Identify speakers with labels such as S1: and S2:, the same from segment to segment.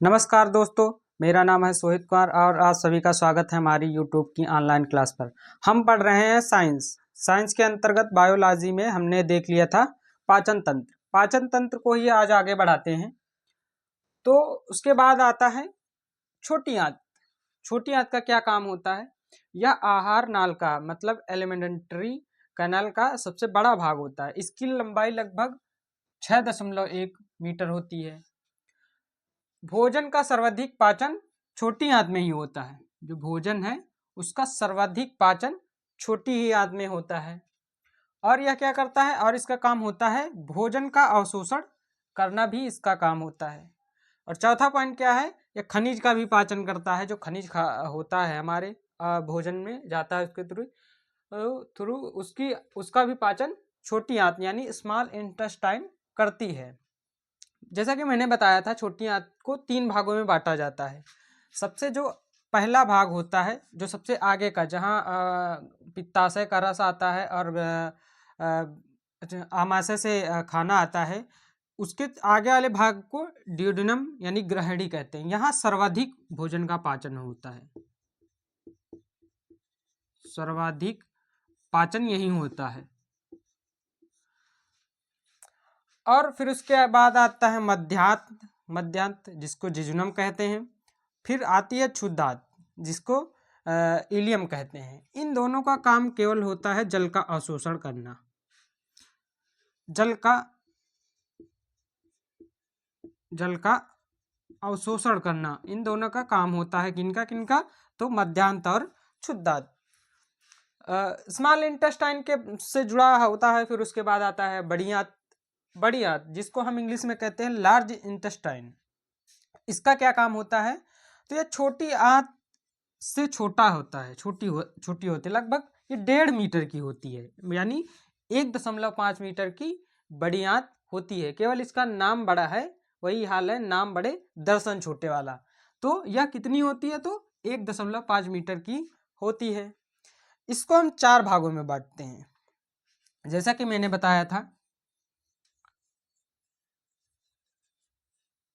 S1: नमस्कार दोस्तों, मेरा नाम है सोहित कुमार और आप सभी का स्वागत है हमारी यूट्यूब की ऑनलाइन क्लास पर। हम पढ़ रहे हैं साइंस। साइंस के अंतर्गत बायोलॉजी में हमने देख लिया था पाचन तंत्र। पाचन तंत्र को ही आज आगे बढ़ाते हैं। तो उसके बाद आता है छोटी आंत। छोटी आंत का क्या काम होता है? यह आहार नाल का मतलब एलिमेंट्री कैनाल का सबसे बड़ा भाग होता है। इसकी लंबाई लगभग 6.1 मीटर होती है। भोजन का सर्वाधिक पाचन छोटी आंत में ही होता है। जो भोजन है उसका सर्वाधिक पाचन छोटी ही आंत में होता है। और यह क्या करता है? और इसका काम होता है भोजन का अवशोषण करना भी इसका काम होता है। और चौथा पॉइंट क्या है? यह खनिज का भी पाचन करता है। जो खनिज होता है हमारे भोजन में जाता है उसके थ्रू थ्रू उसका भी पाचन छोटी आंत यानी स्मॉल इंटेस्टाइन करती है। जैसा कि मैंने बताया था, छोटी आंत को 3 भागों में बांटा जाता है। सबसे जो पहला भाग होता है, जो सबसे आगे का, जहाँ पित्ताशय का रस आता है और आमाशय से खाना आता है, उसके आगे वाले भाग को ड्यूडेनम यानी ग्रहणी कहते हैं। यहाँ सर्वाधिक भोजन का पाचन होता है। सर्वाधिक पाचन यही होता है। और फिर उसके बाद आता है मध्यांत जिसको जिजुनम कहते हैं। फिर आती है क्षुद्रांत जिसको इलियम कहते हैं। इन दोनों का काम केवल होता है जल का अवशोषण करना। जल का अवशोषण करना इन दोनों का काम होता है। किनका किनका? तो मध्यांत और क्षुद्रांत। स्मॉल इंटेस्टाइन के से जुड़ा होता है। फिर उसके बाद आता है बड़ी आंत जिसको हम इंग्लिश में कहते हैं लार्ज इंटेस्टाइन। इसका क्या काम होता है? तो यह छोटी आंत से छोटा होता है। छोटी होती है, लगभग ये 1.5 मीटर की होती है, यानी 1.5 मीटर की बड़ी आंत होती है। केवल इसका नाम बड़ा है, वही हाल है, नाम बड़े दर्शन छोटे वाला। तो यह कितनी होती है? तो 1.5 मीटर की होती है। इसको हम 4 भागों में बांटते हैं। जैसा कि मैंने बताया था,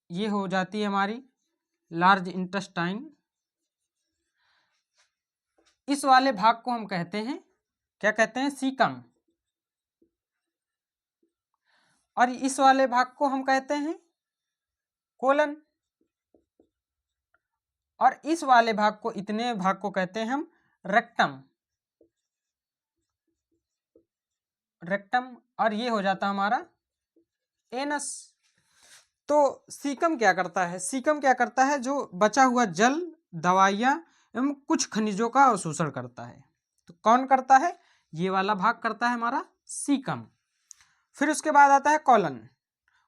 S1: ये हो जाती है हमारी लार्ज इंटेस्टाइन। इस वाले भाग को हम कहते हैं, क्या कहते हैं? सीकम। और इस वाले भाग को हम कहते हैं कोलन। और इस वाले भाग को, इतने भाग को कहते हैं हम रेक्टम। और ये हो जाता हमारा एनस। तो सीकम क्या करता है? सीकम क्या करता है? जो बचा हुआ जल, दवाइयाँ एवं कुछ खनिजों का अवशोषण करता है। तो कौन करता है? ये वाला भाग करता है हमारा सीकम। फिर उसके बाद आता है कोलन।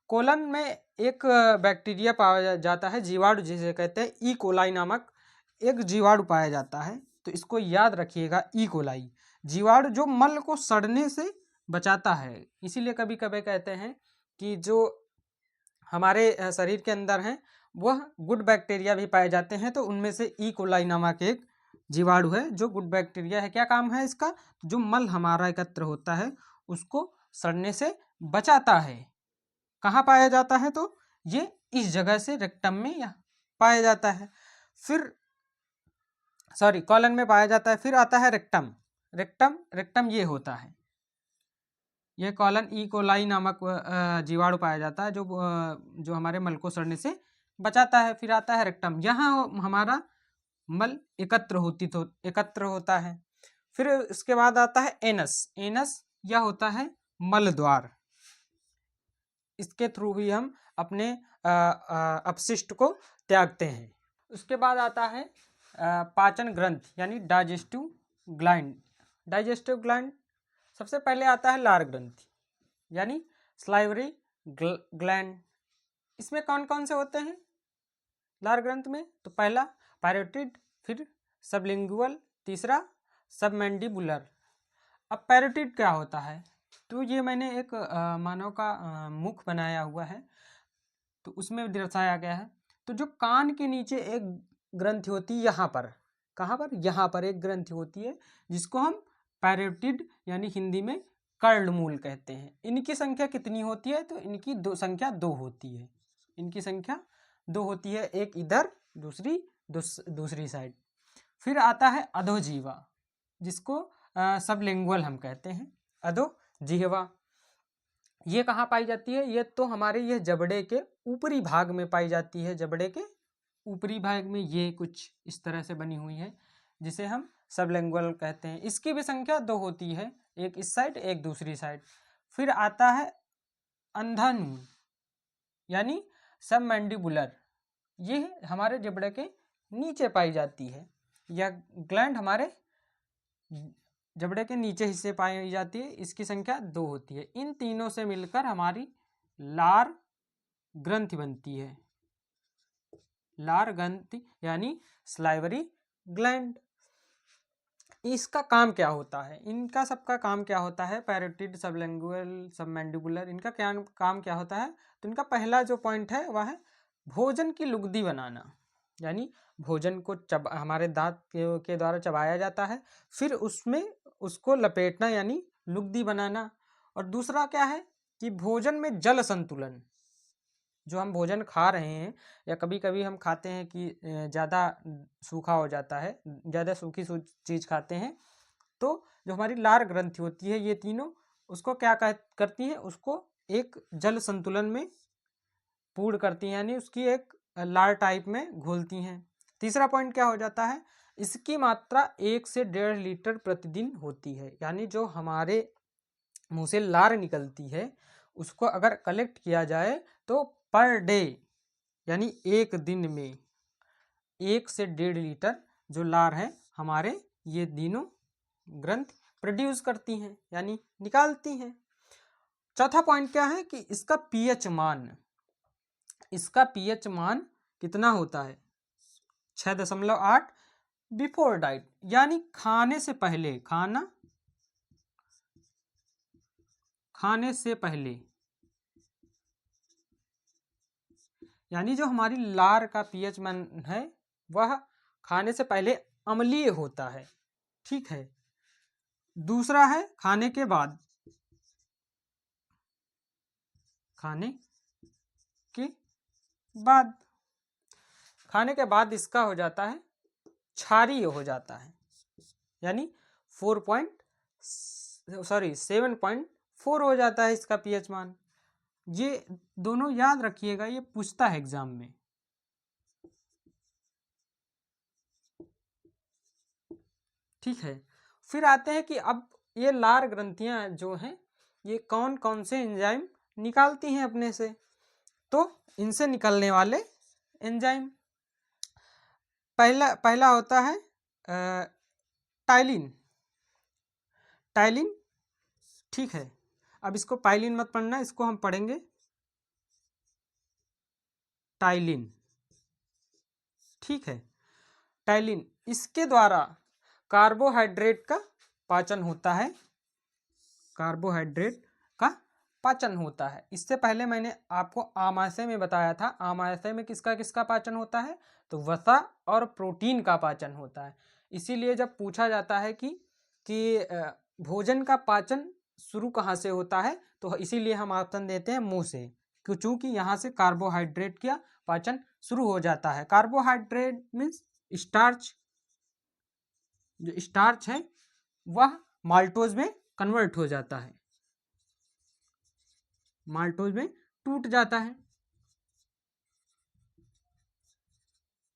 S1: कोलन में एक बैक्टीरिया पाया जाता है, जीवाणु जिसे कहते हैं ई कोलाई नामक एक जीवाणु पाया जाता है। तो इसको याद रखिएगा, ई कोलाई जीवाणु जो मल को सड़ने से बचाता है। इसीलिए कभी कभी कहते हैं कि जो हमारे शरीर के अंदर हैं वह गुड बैक्टीरिया भी पाए जाते हैं। तो उनमें से ई कोलाई नामक एक जीवाणु है जो गुड बैक्टीरिया है। क्या काम है इसका? जो मल हमारा एकत्र होता है उसको सड़ने से बचाता है। कहाँ पाया जाता है? तो ये इस जगह से रेक्टम में पाया जाता है। फिर कॉलन में पाया जाता है। फिर आता है रेक्टम ये होता है। यह कॉलन ई कोलाई नामक जीवाणु पाया जाता है जो हमारे मल को सड़ने से बचाता है। फिर आता है रेक्टम, यहाँ हमारा मल एकत्र होता है। फिर इसके बाद आता है एनस यह होता है मल द्वार। इसके थ्रू ही हम अपने अपशिष्ट को त्यागते हैं। उसके बाद आता है पाचन ग्रंथ यानी डाइजेस्टिव ग्लैंड। सबसे पहले आता है लार ग्रंथि यानी स्लाइवरी ग्लैंड। इसमें कौन कौन से होते हैं लार ग्रंथ में? तो पहला पैरोटिड, फिर सबलिंगुअल, तीसरा सबमैंडिबुलर। अब पैरोटिड क्या होता है? तो ये मैंने एक मानव का मुख बनाया हुआ है, तो उसमें दर्शाया गया है। तो जो कान के नीचे एक ग्रंथि होती है, यहाँ पर, कहाँ पर? यहाँ पर एक ग्रंथि होती है जिसको हम पैरोटिड यानी हिंदी में कर्णमूल कहते हैं। इनकी संख्या कितनी होती है? तो इनकी संख्या 2 होती है। इनकी संख्या दो होती है, एक इधर दूसरी दूसरी साइड। फिर आता है अधोजीवा, जिसको सबलिंगुअल हम कहते हैं, अधोजीवा। ये कहाँ पाई जाती है? ये तो हमारे ये जबड़े के ऊपरी भाग में पाई जाती है। जबड़े के ऊपरी भाग में ये कुछ इस तरह से बनी हुई है, जिसे हम सबलिंगुअल कहते हैं। इसकी भी संख्या दो होती है, एक इस साइड एक दूसरी साइड। फिर आता है अंधानून यानी सबमैंडिबुलर। ये हमारे जबड़े के नीचे पाई जाती है। यह ग्लैंड हमारे जबड़े के नीचे हिस्से पाई जाती है। इसकी संख्या दो होती है। इन तीनों से मिलकर हमारी लार ग्रंथि बनती है। लार ग्रंथि यानी स्लाइवरी ग्लैंड। इसका काम क्या होता है? इनका सबका काम क्या होता है? पैरोटिड, सबलिंगुअल, सबमैंडिबुलर, इनका क्या काम क्या होता है? तो इनका पहला जो पॉइंट है वह है भोजन की लुगदी बनाना, यानी भोजन को हमारे दांत के द्वारा चबाया जाता है, फिर उसमें उसको लपेटना यानी लुगदी बनाना। और दूसरा क्या है कि भोजन में जल संतुलन, जो हम भोजन खा रहे हैं या कभी कभी हम खाते हैं कि ज़्यादा सूखा हो जाता है, ज़्यादा सूखी चीज़ खाते हैं, तो जो हमारी लार ग्रंथि होती है ये तीनों उसको क्या करती हैं? उसको एक जल संतुलन में पूर्ण करती हैं, यानी उसकी एक लार टाइप में घोलती हैं। तीसरा पॉइंट क्या हो जाता है? इसकी मात्रा 1 से 1.5 लीटर प्रतिदिन होती है, यानी जो हमारे मुंह से लार निकलती है उसको अगर कलेक्ट किया जाए तो पर डे यानी एक दिन में 1 से 1.5 लीटर जो लार है हमारे ये तीनों ग्रंथ प्रोड्यूस करती हैं यानी निकालती हैं। चौथा पॉइंट क्या है कि इसका पीएच मान, इसका पीएच मान कितना होता है? 6.8 बिफोर डाइट, यानी खाने से पहले, खाने से पहले, यानी जो हमारी लार का पीएच मान है वह खाने से पहले अम्लीय होता है। ठीक है। दूसरा है खाने के बाद, खाने के बाद, खाने के बाद इसका हो जाता है क्षारीय हो जाता है, यानी 7.4 हो जाता है इसका पीएच मान। ये दोनों याद रखिएगा, ये पूछता है एग्जाम में। ठीक है। फिर आते हैं कि अब ये लार ग्रंथियां जो हैं ये कौन कौन से एंजाइम निकालती हैं अपने से। तो इनसे निकलने वाले एंजाइम, पहला होता है टाइलिन। टाइलिन, ठीक है। अब इसको पाइलिन मत पढ़ना, इसको हम पढ़ेंगे टाइलिन। ठीक है। टाइलिन, इसके द्वारा कार्बोहाइड्रेट का पाचन होता है, कार्बोहाइड्रेट का पाचन होता है। इससे पहले मैंने आपको आमाशय में बताया था, आमाशय में किसका किसका पाचन होता है? तो वसा और प्रोटीन का पाचन होता है। इसीलिए जब पूछा जाता है कि भोजन का पाचन शुरू कहाँ से होता है, तो इसीलिए हम ऑप्शन देते हैं मुंह से, क्योंकि यहाँ से कार्बोहाइड्रेट का पाचन शुरू हो जाता है। कार्बोहाइड्रेट मीन्स स्टार्च, जो स्टार्च है वह माल्टोज में कन्वर्ट हो जाता है, माल्टोज में टूट जाता है।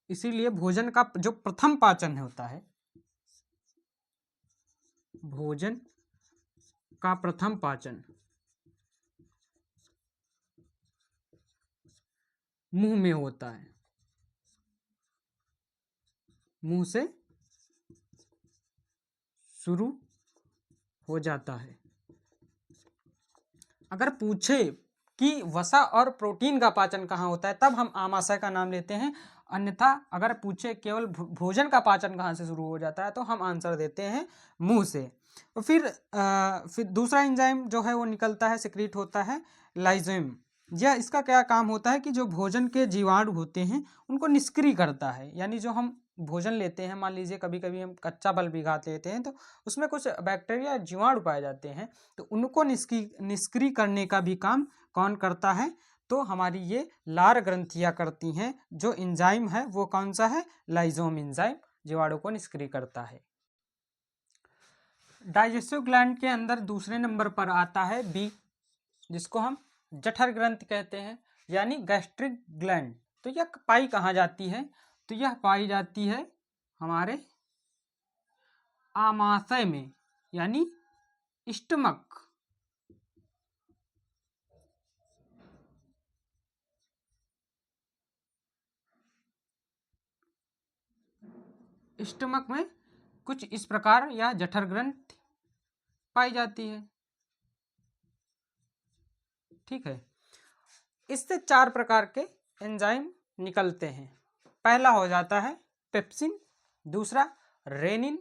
S1: इसीलिए भोजन का जो प्रथम पाचन होता है, भोजन का प्रथम पाचन मुंह में होता है, मुंह से शुरू हो जाता है। अगर पूछे कि वसा और प्रोटीन का पाचन कहाँ होता है तब हम आमाशय का नाम लेते हैं, अन्यथा अगर पूछे केवल भोजन का पाचन कहाँ से शुरू हो जाता है तो हम आंसर देते हैं मुंह से। तो फिर दूसरा एंजाइम जो है वो निकलता है, सिक्रीट होता है लाइजोम। यह इसका क्या काम होता है कि जो भोजन के जीवाणु होते हैं उनको निष्क्रिय करता है, यानी जो हम भोजन लेते हैं, मान लीजिए कभी कभी हम कच्चा फल भी खा लेते हैं तो उसमें कुछ बैक्टीरिया जीवाणु पाए जाते हैं, तो उनको निष्क्रिय करने का भी काम कौन करता है? तो हमारी ये लार ग्रंथियां करती हैं। जो एंजाइम है वो कौन सा है? लाइजोम एंजाइम, जीवाणु को निष्क्रिय करता है। डाइजेस्टिव ग्लैंड के अंदर दूसरे नंबर पर आता है बी, जिसको हम जठर ग्रंथि कहते हैं, यानी गैस्ट्रिक ग्लैंड। तो यह पाई कहाँ जाती है? तो यह पाई जाती है हमारे आमाशय में, यानी स्टमक। स्टमक में कुछ इस प्रकार या जठर ग्रंथि पाई जाती है। ठीक है, इससे 4 प्रकार के एंजाइम निकलते हैं। पहला हो जाता है पेप्सिन, दूसरा रेनिन,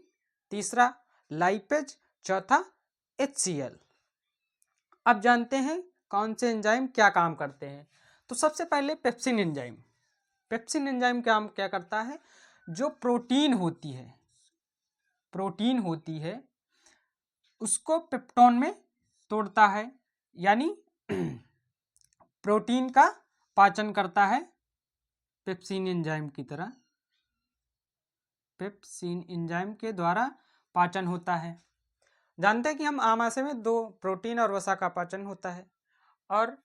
S1: तीसरा लाइपेज, चौथा HCl। अब जानते हैं कौन से एंजाइम क्या काम करते हैं। तो सबसे पहले पेप्सिन एंजाइम। पेप्सिन एंजाइम क्या करता है? जो प्रोटीन होती है उसको पेप्टोन में तोड़ता है, यानी प्रोटीन का पाचन करता है पेप्सिन एंजाइम की तरह। पेप्सिन एंजाइम के द्वारा पाचन होता है। जानते हैं कि हम आमाशय में 2 प्रोटीन और वसा का पाचन होता है। और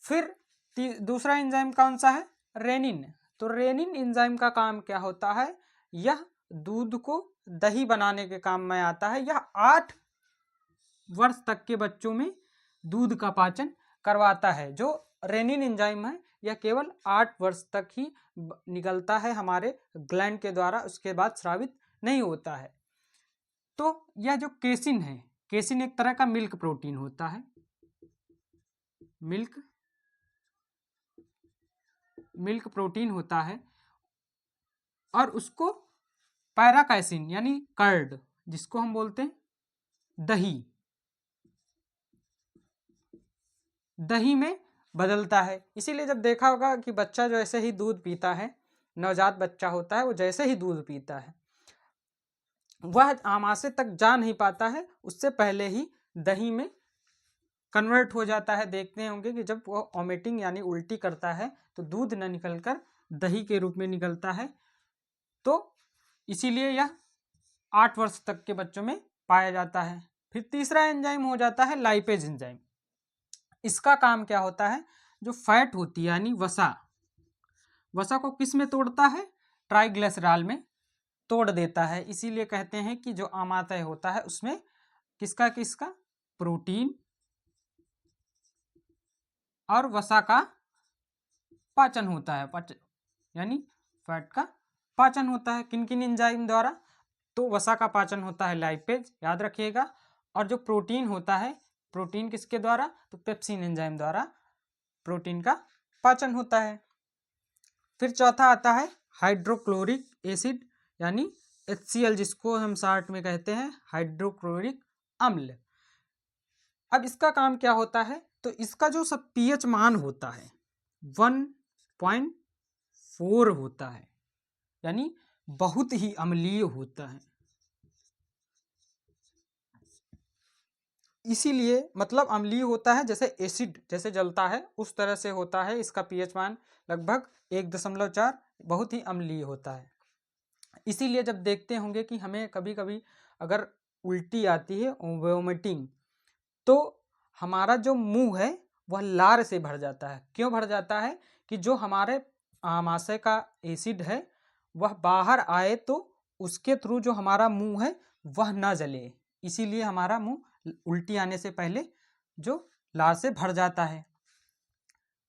S1: फिर दूसरा एंजाइम कौन सा है? रेनिन। तो रेनिन एंजाइम का काम क्या होता है? यह दूध को दही बनाने के काम में आता है। यह 8 वर्ष तक के बच्चों में दूध का पाचन करवाता है। जो रेनिन एंजाइम है यह केवल 8 वर्ष तक ही निकलता है हमारे ग्लैंड के द्वारा, उसके बाद स्रावित नहीं होता है। तो यह जो केसिन है, केसिन एक तरह का मिल्क प्रोटीन होता है। मिल्क प्रोटीन होता है, और उसको पैराकाइसिन यानी कर्ड, जिसको हम बोलते हैं दही में बदलता है। इसीलिए जब देखा होगा कि बच्चा जो ऐसे ही दूध पीता है, नवजात बच्चा होता है, वो जैसे ही दूध पीता है वह आमाशय तक जा नहीं पाता है, उससे पहले ही दही में कन्वर्ट हो जाता है। देखते होंगे कि जब वो वॉमिटिंग यानी उल्टी करता है तो दूध न निकलकर दही के रूप में निकलता है। तो इसीलिए यह 8 वर्ष तक के बच्चों में पाया जाता है। फिर तीसरा एंजाइम हो जाता है लाइपेज एंजाइम। इसका काम क्या होता है? जो फैट होती है यानी वसा को किस में तोड़ता है? ट्राइग्लिसरॉल में तोड़ देता है। इसीलिए कहते हैं कि जो आमाशय होता है उसमें किसका प्रोटीन और वसा का पाचन होता है, यानी फैट का पाचन होता है। किन किन एंजाइम द्वारा? तो वसा का पाचन होता है लाइपेज, याद रखिएगा। और जो प्रोटीन होता है, प्रोटीन किसके द्वारा? तो पेप्सिन एंजाइम द्वारा प्रोटीन का पाचन होता है। फिर चौथा आता है हाइड्रोक्लोरिक एसिड यानी HCl, जिसको हम शॉर्ट में कहते हैं हाइड्रोक्लोरिक अम्ल। अब इसका काम क्या होता है? तो इसका जो सब pH मान होता है 1.4 होता है, यानी बहुत ही अम्लीय होता है। इसीलिए मतलब अम्लीय होता है, जैसे एसिड जैसे जलता है उस तरह से होता है। इसका pH मान लगभग 1.4, बहुत ही अम्लीय होता है। इसीलिए जब देखते होंगे कि हमें कभी कभी अगर उल्टी आती है, वोमिटिंग, तो हमारा जो मुंह है वह लार से भर जाता है। क्यों भर जाता है? कि जो हमारे आमाशय का एसिड है वह बाहर आए तो उसके थ्रू जो हमारा मुंह है वह ना जले। इसीलिए हमारा मुंह उल्टी आने से पहले जो लार से भर जाता है।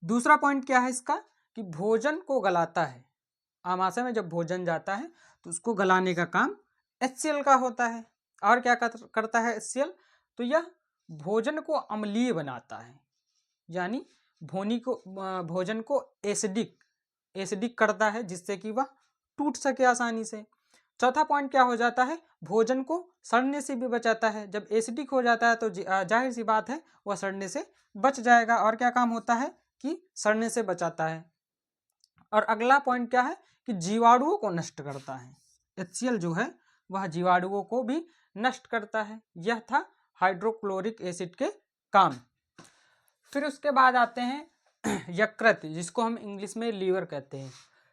S1: दूसरा पॉइंट क्या है इसका? कि भोजन को गलाता है। आमाशय में जब भोजन जाता है तो उसको गलाने का काम HCl का होता है। और क्या करता है HCl? तो यह भोजन को अम्लीय बनाता है, यानी भोजन को एसिडिक करता है, जिससे कि वह टूट सके आसानी से। चौथा पॉइंट क्या हो जाता है? भोजन को सड़ने से भी बचाता है। जब एसिडिक हो जाता है तो जाहिर सी बात है वह सड़ने से बच जाएगा। और क्या काम होता है? कि सड़ने से बचाता है। और अगला पॉइंट क्या है? कि जीवाणुओं को नष्ट करता है। HCl जो है वह जीवाणुओं को भी नष्ट करता है। यह था हाइड्रोक्लोरिक एसिड के काम। फिर उसके बाद आते हैं यकृत, जिसको हम इंग्लिश में लीवर कहते हैं,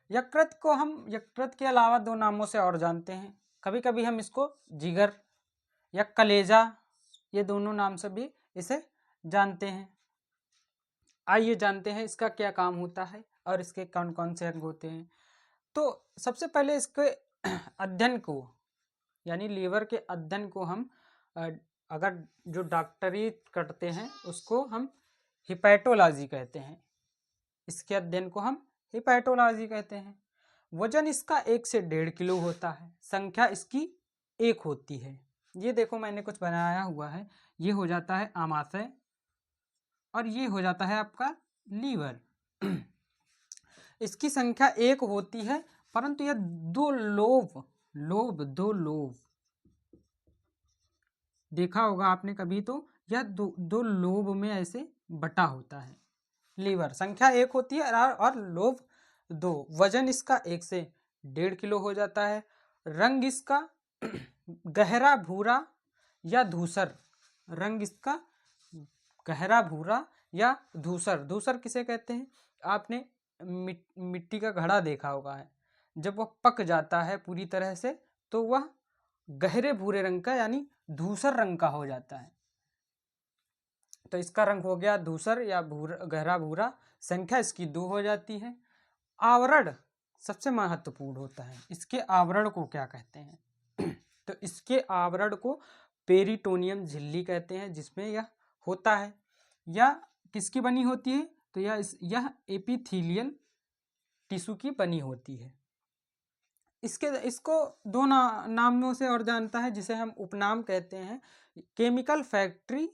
S1: यकृत को हम यकृत के अलावा दो नामों से और जानते हैं। कभी कभी हम इसको जिगर या कलेजा, ये दोनों नाम से भी इसे जानते हैं। आइए जानते हैं इसका क्या काम होता है और इसके कौन कौन से अंग होते हैं। तो सबसे पहले इसके अध्ययन को, यानी लीवर के अध्ययन को हम अगर जो डॉक्टरी करते हैं उसको हम हिपैटोलॉजी कहते हैं। इसके अध्ययन को हम हिपैटोलॉजी कहते हैं। वजन इसका 1 से 1.5 किलो होता है। संख्या इसकी 1 होती है। ये देखो मैंने कुछ बनाया हुआ है, ये हो जाता है आमाशय और ये हो जाता है आपका लीवर। इसकी संख्या 1 होती है, परंतु यह दो लोब देखा होगा आपने कभी, तो यह दो लोब में ऐसे बटा होता है। लीवर संख्या 1 होती है और लोब 2। वजन इसका 1 से 1.5 किलो हो जाता है। रंग इसका गहरा भूरा या धूसर, रंग इसका गहरा भूरा या धूसर। धूसर किसे कहते हैं? आपने मिट्टी का घड़ा देखा होगा है, जब वह पक जाता है पूरी तरह से तो वह गहरे भूरे रंग का यानी धूसर रंग का हो जाता है। तो इसका रंग हो गया धूसर या गहरा भूरा। संख्या इसकी 2 हो जाती है। आवरण सबसे महत्वपूर्ण होता है। इसके आवरण को क्या कहते हैं? तो इसके आवरण को पेरिटोनियम झिल्ली कहते हैं, जिसमें यह होता है। यह किसकी बनी होती है? तो यह एपिथेलियल टिश्यू की बनी होती है। इसको दो नामों से और जानता है, जिसे हम उपनाम कहते हैं, केमिकल फैक्ट्री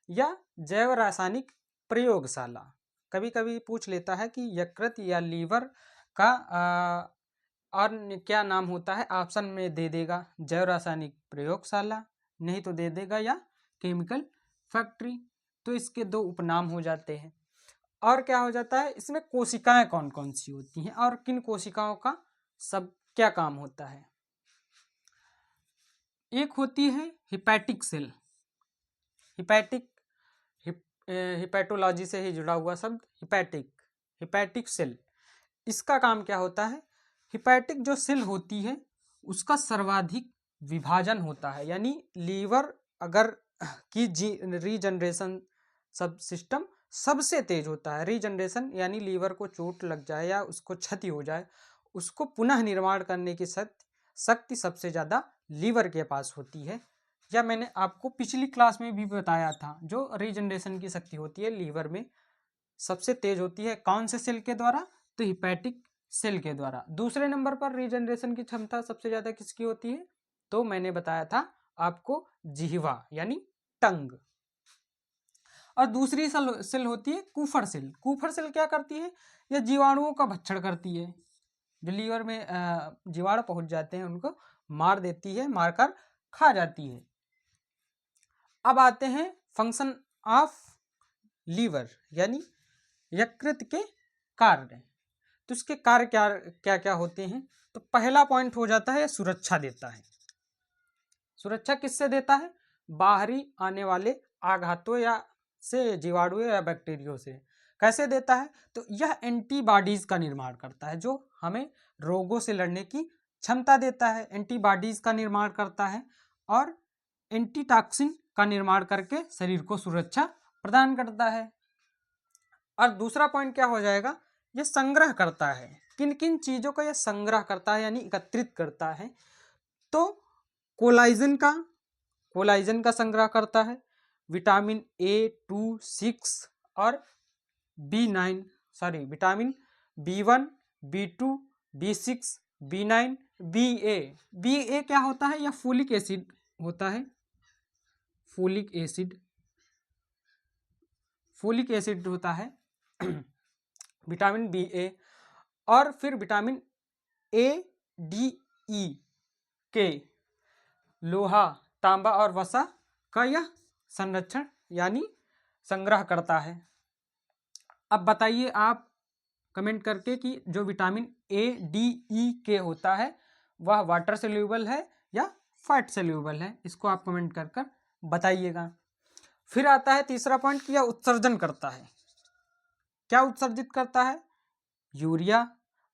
S1: या जैव रासायनिक प्रयोगशाला। कभी कभी पूछ लेता है कि यकृत या लीवर का और क्या नाम होता है, ऑप्शन में दे देगा जैव रासायनिक प्रयोगशाला, नहीं तो दे देगा या केमिकल फैक्ट्री। तो इसके 2 उपनाम हो जाते हैं। और क्या हो जाता है, इसमें कोशिकाएं कौन कौन सी होती हैं और किन कोशिकाओं का सब क्या काम होता है? एक होती है हिपैटिक सेल। हिपैटोलॉजी से ही जुड़ा हुआ शब्द हिपैटिक सेल। इसका काम क्या होता है? हिपैटिक जो सेल होती है उसका सर्वाधिक विभाजन होता है, यानी लीवर अगर की रीजनरेशन सब सिस्टम सबसे तेज होता है। रीजनरेशन यानी लीवर को चोट लग जाए या उसको क्षति हो जाए, उसको पुनः निर्माण करने की शक्ति सबसे ज़्यादा लीवर के पास होती है। या मैंने आपको पिछली क्लास में भी बताया था, जो रीजनरेशन की शक्ति होती है लीवर में सबसे तेज होती है। कौन से सेल के द्वारा? तो हिपैटिक सेल के द्वारा। दूसरे नंबर पर रीजनरेशन की क्षमता सबसे ज़्यादा किसकी होती है? तो मैंने बताया था आपको, जिह्वा यानी टंग। और दूसरी सेल होती है कूफर सेल। कूफर सेल क्या करती है? यह जीवाणुओं का भक्षण करती है। जो लीवर में जीवाणु पहुंच जाते हैं उनको मार देती है, मारकर खा जाती है। अब आते हैं फंक्शन ऑफ लीवर, यानी यकृत के कार्य। तो इसके कार्य क्या क्या होते हैं? तो पहला पॉइंट हो जाता है, सुरक्षा देता है। सुरक्षा किससे देता है? बाहरी आने वाले आघातों या से, जीवाणु या बैक्टीरिया से। कैसे देता है? तो यह एंटीबॉडीज का निर्माण करता है, जो हमें रोगों से लड़ने की क्षमता देता है। एंटीबॉडीज का निर्माण करता है और एंटीटॉक्सिन का निर्माण करके शरीर को सुरक्षा प्रदान करता है। और दूसरा पॉइंट क्या हो जाएगा? यह संग्रह करता है। किन किन चीज़ों का यह संग्रह करता है यानी एकत्रित करता है? तो कोलाइजन का संग्रह करता है, विटामिन A2, 6 और vitamin B1, B2, B6, B9, BA क्या होता है? यह फोलिक एसिड होता है। फोलिक एसिड होता है विटामिन BA। और फिर विटामिन ADE के लोहा, तांबा और वसा का यह संरक्षण यानी संग्रह करता है। अब बताइए आप कमेंट करके कि जो विटामिन ADE होता है वह वाटर सोल्यूबल है या फैट सोल्यूबल है? इसको आप कमेंट कर बताइएगा। फिर आता है तीसरा पॉइंट कि यह उत्सर्जन करता है। क्या उत्सर्जित करता है? यूरिया,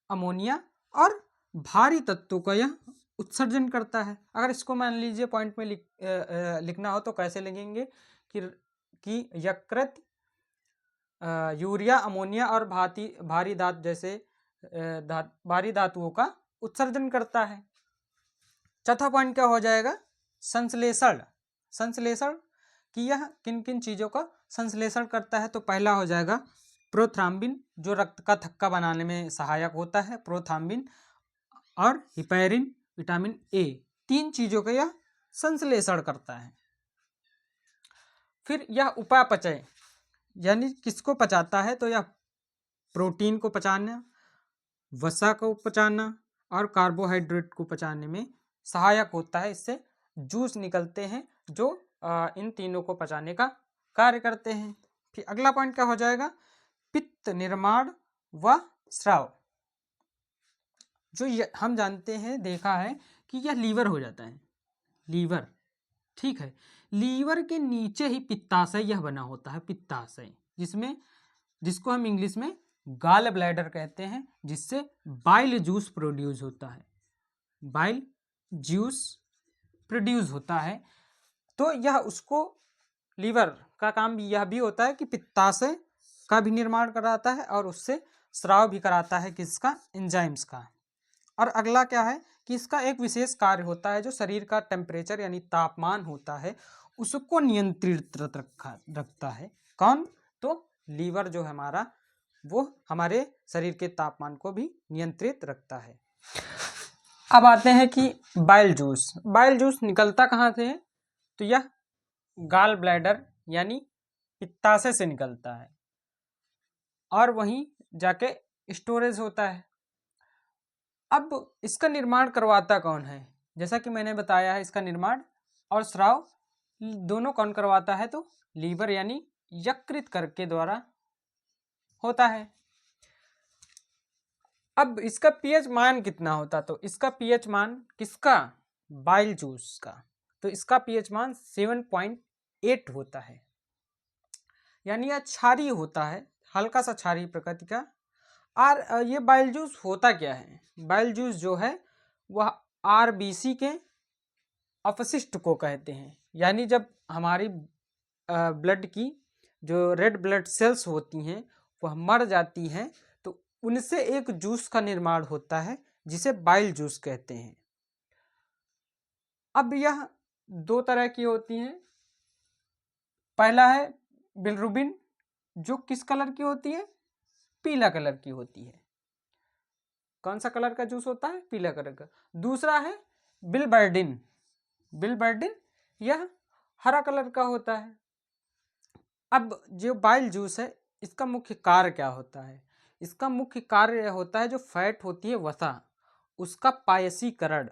S1: अमोनिया और भारी तत्वों का यह उत्सर्जन करता है। अगर इसको मान लीजिए पॉइंट में लिखना हो तो कैसे लिखेंगे कि यकृत यूरिया, अमोनिया और भारी धातु जैसे भारी धातुओं का उत्सर्जन करता है। चौथा पॉइंट क्या हो जाएगा? संश्लेषण। संश्लेषण कि यह किन किन चीज़ों का संश्लेषण करता है? तो पहला हो जाएगा प्रोथ्राम्बिन, जो रक्त का थक्का बनाने में सहायक होता है, प्रोथ्राम्बिन, और हिपैरिन, विटामिन ए, 3 चीज़ों का यह संश्लेषण करता है। फिर यह उपापचय यानी किसको पचाता है? तो यह प्रोटीन को पचाना, वसा को पचाना और कार्बोहाइड्रेट को पचाने में सहायक होता है। इससे जूस निकलते हैं जो इन तीनों को पचाने का कार्य करते हैं। फिर अगला पॉइंट क्या हो जाएगा? पित्त निर्माण व स्राव। जो हम जानते हैं, देखा है कि यह लीवर हो जाता है, लीवर, ठीक है। लीवर के नीचे ही पित्ताशय यह बना होता है, पित्ताशय, जिसको हम इंग्लिश में गॉल ब्लैडर कहते हैं, जिससे बाइल जूस प्रोड्यूस होता है, बाइल जूस प्रोड्यूस होता है। तो यह उसको, लीवर का काम यह भी होता है कि पित्ताशय का भी निर्माण कराता है और उससे स्राव भी कराता है, किसका? एंजाइम्स का। और अगला क्या है कि इसका एक विशेष कार्य होता है, जो शरीर का टेम्परेचर यानी तापमान होता है उसको नियंत्रित रखता है। कौन? तो लीवर जो है हमारा, वो हमारे शरीर के तापमान को भी नियंत्रित रखता है। अब आते हैं कि बाइल जूस। बाइल जूस निकलता कहाँ से है? तो यह गॉल ब्लैडर यानी पित्ताशय से निकलता है और वहीं जाके स्टोरेज होता है। अब इसका निर्माण करवाता कौन है? जैसा कि मैंने बताया है, इसका निर्माण और स्राव दोनों कौन करवाता है? तो लीवर यानी यकृत के द्वारा होता है। अब इसका पीएच मान कितना होता? तो इसका पीएच मान किसका? बाइल जूस का। तो इसका पीएच मान 7.8 होता है, यानी यह क्षारीय होता है, हल्का सा क्षारीय प्रकृति का। और ये बाइल जूस होता क्या है? बाइल जूस जो है वह आरबीसी के अपशिष्ट को कहते हैं, यानी जब हमारी ब्लड की जो रेड ब्लड सेल्स होती हैं वह मर जाती हैं, तो उनसे एक जूस का निर्माण होता है जिसे बाइल जूस कहते हैं। अब यह 2 तरह की होती हैं। पहला है बिलिरुबिन, जो किस कलर की होती है? पीला कलर की होती है। कौन सा कलर का जूस होता है? पीला कलर का। दूसरा है बिलिबर्डिन। बिलिबर्डिन यह हरा कलर का होता है। अब जो बाइल जूस है, इसका मुख्य कार्य क्या होता है? इसका मुख्य कार्य यह होता है, जो फैट होती है वसा, उसका पायसीकरण।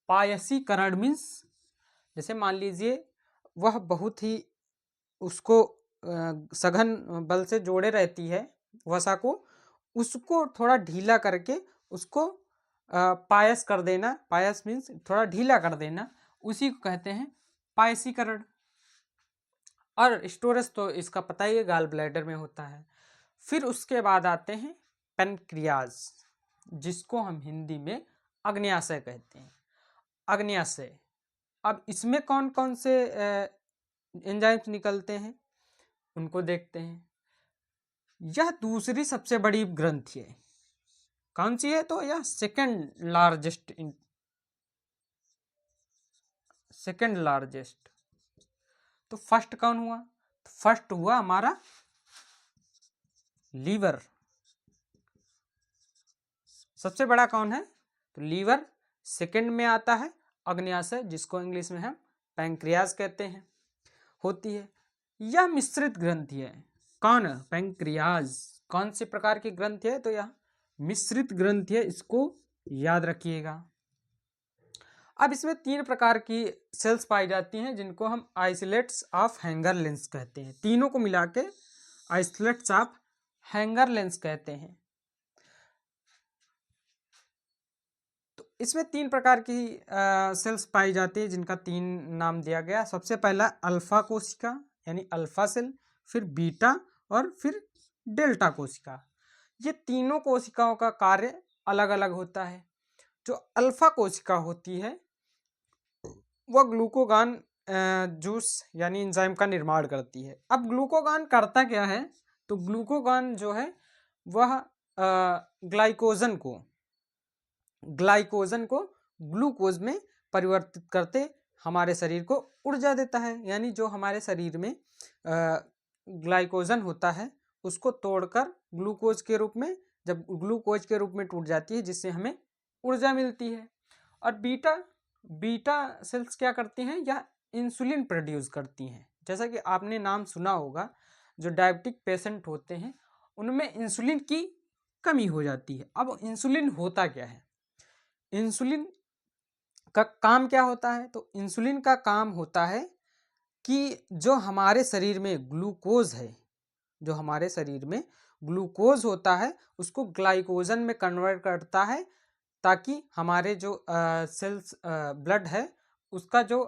S1: पायसीकरण मीन्स, जैसे मान लीजिए वह बहुत ही उसको सघन बल से जोड़े रहती है वसा को, उसको थोड़ा ढीला करके उसको पायस कर देना। पायस मीन्स थोड़ा ढीला कर देना, उसी को कहते हैं पायसीकरण। और स्टोरेज तो इसका पता ही है, गॉल ब्लैडर में होता है। फिर उसके बाद आते हैं पैनक्रियाज, जिसको हम हिंदी में अग्न्याशय कहते हैं, अग्न्याशय। अब इसमें कौन कौन से एंजाइम्स निकलते हैं उनको देखते हैं। यह दूसरी सबसे बड़ी ग्रंथि है। कौन सी है? तो यह सेकंड लार्जेस्ट। तो फर्स्ट कौन हुआ? फर्स्ट हुआ हमारा लीवर। सबसे बड़ा कौन है? तो लीवर। सेकंड में आता है अग्न्याशय, जिसको इंग्लिश में हम पैंक्रियाज कहते हैं, होती है। यह मिश्रित ग्रंथि है। कौन? पैंक्रियाज। कौन से प्रकार की ग्रंथि है? तो यह मिश्रित ग्रंथि है, इसको याद रखिएगा। अब इसमें 3 प्रकार की सेल्स पाई जाती हैं, जिनको हम आइसोलेट्स ऑफ हैंगरलेंस कहते हैं। तीनों को मिला के आइसोलेट्स ऑफ हैंगरलेंस कहते हैं। तो इसमें 3 प्रकार की सेल्स पाई जाती है, जिनका 3 नाम दिया गया। सबसे पहला अल्फा कोशिका यानी अल्फा सेल, फिर बीटा और फिर डेल्टा कोशिका। ये तीनों कोशिकाओं का कार्य अलग अलग होता है। जो अल्फा कोशिका होती है वह ग्लूकोगान जूस यानी एंजाइम का निर्माण करती है। अब ग्लूकोगान करता क्या है, तो ग्लूकोगान जो है वह ग्लाइकोजन को ग्लूकोज में परिवर्तित करते हमारे शरीर को ऊर्जा देता है। यानी जो हमारे शरीर में ग्लाइकोजन होता है उसको तोड़कर ग्लूकोज के रूप में, जब ग्लूकोज के रूप में टूट जाती है जिससे हमें ऊर्जा मिलती है। और बीटा सेल्स क्या करती हैं, या इंसुलिन प्रोड्यूस करती हैं। जैसा कि आपने नाम सुना होगा, जो डायबिटिक पेशेंट होते हैं उनमें इंसुलिन की कमी हो जाती है। अब इंसुलिन होता क्या है, इंसुलिन का काम क्या होता है, तो इंसुलिन का काम होता है कि जो हमारे शरीर में ग्लूकोज है, जो हमारे शरीर में ग्लूकोज होता है उसको ग्लाइकोजन में कन्वर्ट करता है, ताकि हमारे जो सेल्स ब्लड है उसका जो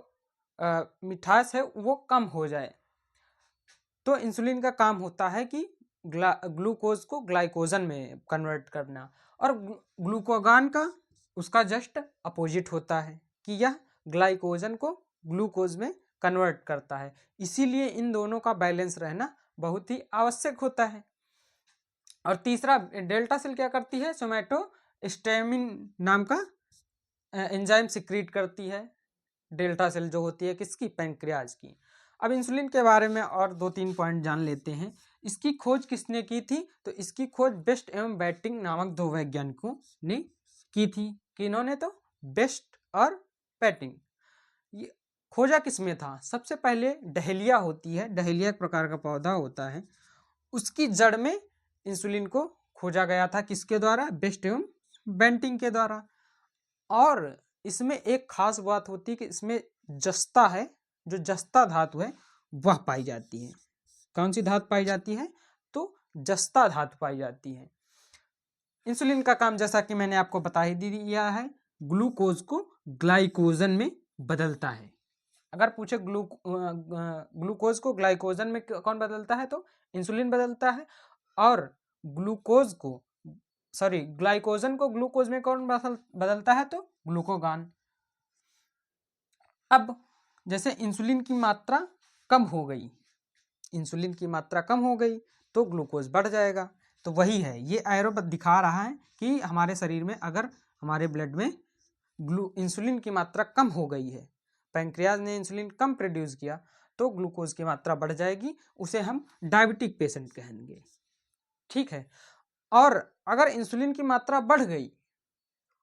S1: मिठास है वो कम हो जाए। तो इंसुलिन का काम होता है कि ग्लूकोज को ग्लाइकोजन में कन्वर्ट करना। और ग्लूकोगान का उसका जस्ट अपोजिट होता है कि यह ग्लाइकोजन को ग्लूकोज में कन्वर्ट करता है। इसीलिए इन दोनों का बैलेंस रहना बहुत ही आवश्यक होता है। और तीसरा, डेल्टा सेल क्या करती है, सोमैटोस्टेमिन नाम का एंजाइम सिक्रीट करती है। डेल्टा सेल जो होती है किसकी, पैंक्रियाज की। अब इंसुलिन के बारे में और 2-3 पॉइंट जान लेते हैं। इसकी खोज किसने की थी, तो इसकी खोज बेस्ट एवं बैटिंग नामक 2 वैज्ञानिकों ने की थी। किन्होंने, तो बेस्ट और बैटिंग। ये खोजा किसमें था, सबसे पहले डहेलिया होती है, डहेलिया एक प्रकार का पौधा होता है, उसकी जड़ में इंसुलिन को खोजा गया था। किसके द्वारा, बेस्ट एवं बेंटिंग के द्वारा। और इसमें एक खास बात होती है कि इसमें जस्ता है, जो जस्ता धातु है वह पाई जाती है। कौन सी धातु पाई जाती है, तो जस्ता धातु पाई जाती है। इंसुलिन का काम जैसा कि मैंने आपको बता ही दिया है, ग्लूकोज को ग्लाइकोजन में बदलता है। अगर पूछे ग्लूकोज को ग्लाइकोजन में कौन बदलता है, तो इंसुलिन बदलता है। और ग्लाइकोजन को ग्लूकोज में कौन बदलता है, तो ग्लूकोगान। अब जैसे इंसुलिन की मात्रा कम हो गई, इंसुलिन की मात्रा कम हो गई तो ग्लूकोज बढ़ जाएगा। तो वही है, ये एरो दिखा रहा है कि हमारे शरीर में अगर हमारे ब्लड में इंसुलिन की मात्रा कम हो गई है, पैंक्रियाज ने इंसुलिन कम प्रोड्यूस किया, तो ग्लूकोज की मात्रा बढ़ जाएगी, उसे हम डायबिटिक पेशेंट कहेंगे। ठीक है। और अगर इंसुलिन की मात्रा बढ़ गई,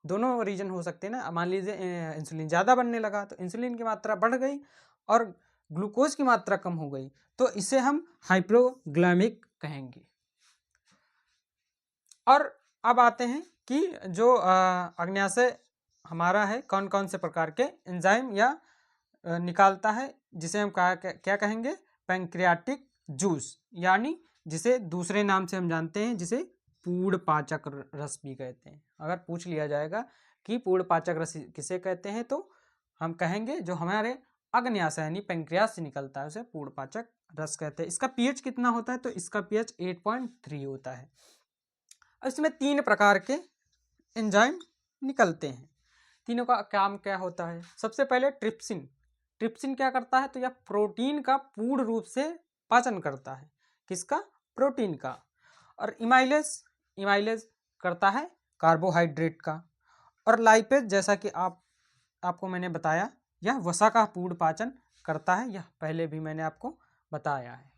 S1: दोनों रीजन हो सकते हैं ना, मान लीजिए इंसुलिन ज़्यादा बनने लगा तो इंसुलिन की मात्रा बढ़ गई और ग्लूकोज की मात्रा कम हो गई, तो इसे हम हाइपोग्लाइमिक कहेंगे। और अब आते हैं कि जो अग्न्याशय हमारा है कौन कौन से प्रकार के एंजाइम या निकालता है, जिसे हम क्या कहेंगे, पैंक्रियाटिक जूस, यानी जिसे दूसरे नाम से हम जानते हैं जिसे पूर्ण-पाचक रस भी कहते हैं। अगर पूछ लिया जाएगा कि पूर्ण-पाचक रस किसे कहते हैं, तो हम कहेंगे जो हमारे अग्न्याशय यानी पैंक्रियास से निकलता है उसे पूर्ण-पाचक रस कहते हैं। इसका पीएच कितना होता है, तो इसका पीएच 8.3 होता है। इसमें 3 प्रकार के एंजाइम निकलते हैं। तीनों का काम क्या होता है, सबसे पहले ट्रिप्सिन। ट्रिप्सिन क्या करता है, तो यह प्रोटीन का पूर्ण रूप से पाचन करता है। किसका, प्रोटीन का। और इमाइलेज करता है कार्बोहाइड्रेट का। और लाइपेज, जैसा कि आपको मैंने बताया, यह वसा का पूर्ण पाचन करता है, यह पहले भी मैंने आपको बताया है।